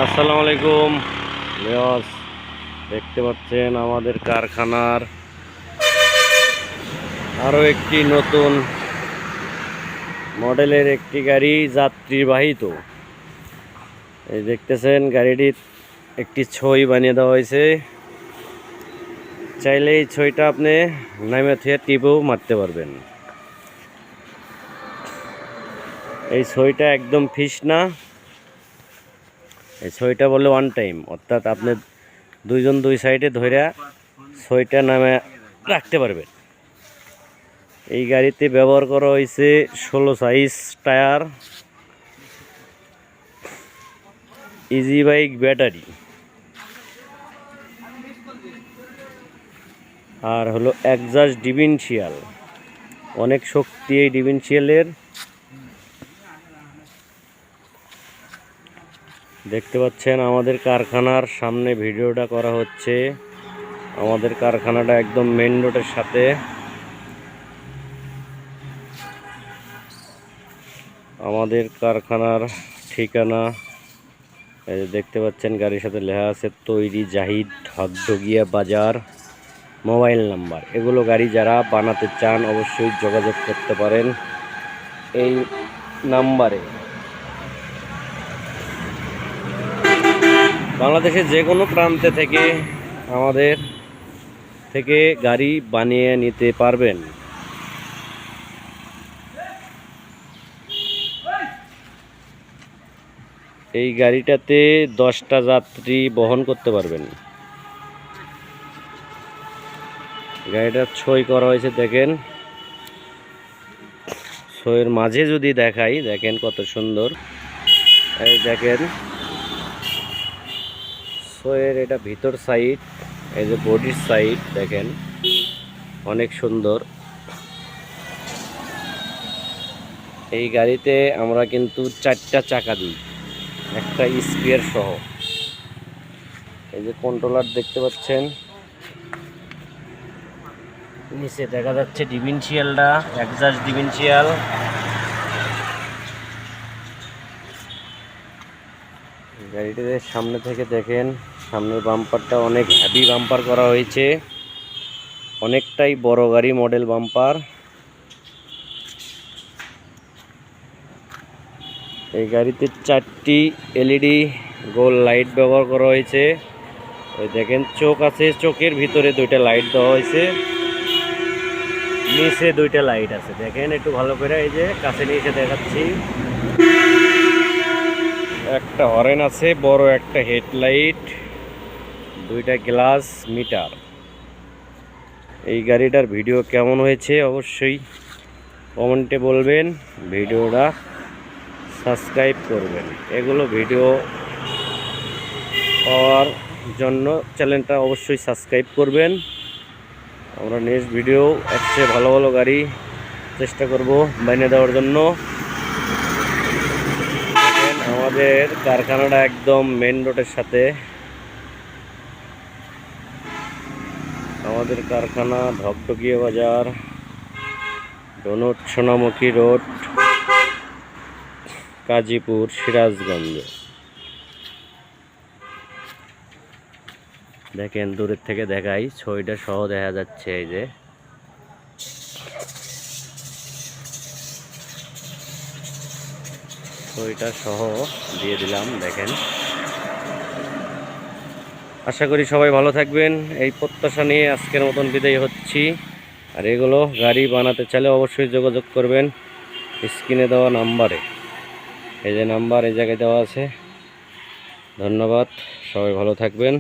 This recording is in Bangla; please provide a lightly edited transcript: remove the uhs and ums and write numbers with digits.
আসসালামু আলাইকুম ভিউয়ার্স, দেখতে পাচ্ছেন আমাদের কারখানার আরও একটি নতুন মডেলের একটি গাড়ি যাত্রীবাহিত। এই দেখতেছেন গাড়িটির একটি ছই বানিয়ে দেওয়া হয়েছে। চাইলে এই ছইটা আপনি নামে থেকে টিপেও মারতে পারবেন। এই ছইটা একদম ফিস না, এই ছইটা বলে ওয়ান টাইম, অর্থাৎ আপনি দুইজন দুই সাইডে ধরে ছইটা নামে রাখতে পারবেন। এই গাড়িতে ব্যবহার করা হয়েছে 16 size tyre, easy bike battery, আর হলো একজাস্ট ডিফারেন্সিয়াল। অনেক শক্তি এই ডিফারেন্সিয়ালের। দেখতে পাচ্ছেন আমাদের কারখানার সামনে ভিডিওটা করা হচ্ছে। আমাদের কারখানাটা একদম মেন রোডের সাথে। আমাদের কারখানার ঠিকানা এই যে দেখতে পাচ্ছেন, গাড়ির সাথে লেখা আছে তৈরি জাহিদ হকডগিয়া বাজার, মোবাইল নাম্বার। এগুলো গাড়ি যারা বানাতে চান অবশ্যই যোগাযোগ করতে পারেন এই নাম্বারে। বাংলাদেশের যে কোনো প্রান্তে থেকে আমাদের থেকে গাড়ি বানিয়ে নিতে পারবেন। এই গাড়িটাতে 10টা যাত্রী বহন করতে পারবেন। গাড়িটার ছই করা হয়েছে, দেখেন ছইয়ের মাঝে যদি দেখাই, দেখেন কত সুন্দর। এই দেখেন ছইয়ের এটা ভিতর সাইড, এই যে বডির সাইড দেখেন অনেক সুন্দর। এই গাড়িতে আমরা কিন্তু 4টা চাকা দিই, একটা স্পেয়ার সহ। এই যে কন্ট্রোলার দেখতে পাচ্ছেন, নিচে দেখা যাচ্ছে ডিফারেন্সিয়ালটা, একজাস্ট ডিফারেন্সিয়াল। গাড়িটিতে সামনে থেকে দেখেন, সামনের বাম্পারটা অনেক হেভি বাম্পার করা হয়েছে, অনেকটাই বড় গাড়ি মডেল বাম্পার। এই গাড়িতে 4টি এলইডি গোল লাইট ব্যবহার করা হয়েছে। ওই দেখেন চোখ আছে, চোখের ভিতরে 2টা লাইট দেওয়া হয়েছে, নিচে 2টা লাইট আছে। দেখেন একটু ভালো করে, এই যে কাছে নিয়ে এসে দেখাচ্ছি। একটা হরেন আছে, বড় একটা হেডলাইট, 2টা গ্লাস মিটার। এই গাড়িটার ভিডিও কেমন হয়েছে অবশ্যই কমেন্টে বলবেন। ভিডিওটা সাবস্ক্রাইব করবেন। এগুলো ভিডিও পাওয়ার জন্য চ্যানেলটা অবশ্যই সাবস্ক্রাইব করবেন। আমরা নেক্সট ভিডিও একসে ভালো ভালো গাড়ি চেষ্টা করব বানিয়ে দেওয়ার জন্য। আমাদের কারখানাটা একদম মেন রোডের সাথে। আমাদের কারখানা ধকধকিয়া বাজার, ডোনট সোনামুখী রোড, কাজীপুর, সিরাজগঞ্জ। দেখেন দূরের থেকে দেখাই, ছইটা সহ দেখা যাচ্ছে। এই যে ছইটা সহ দিয়ে দিলাম, দেখেন। আশা করি সবাই ভালো থাকবেন, এই প্রত্যাশা নিয়ে আজকের মতন বিদায় হচ্ছি। আর এগুলো গাড়ি বানাতে চাইলে অবশ্যই যোগাযোগ করবেন স্ক্রিনে দেওয়া নাম্বারে। এই যে নাম্বার এই জায়গায় দেওয়া আছে। ধন্যবাদ, সবাই ভালো থাকবেন।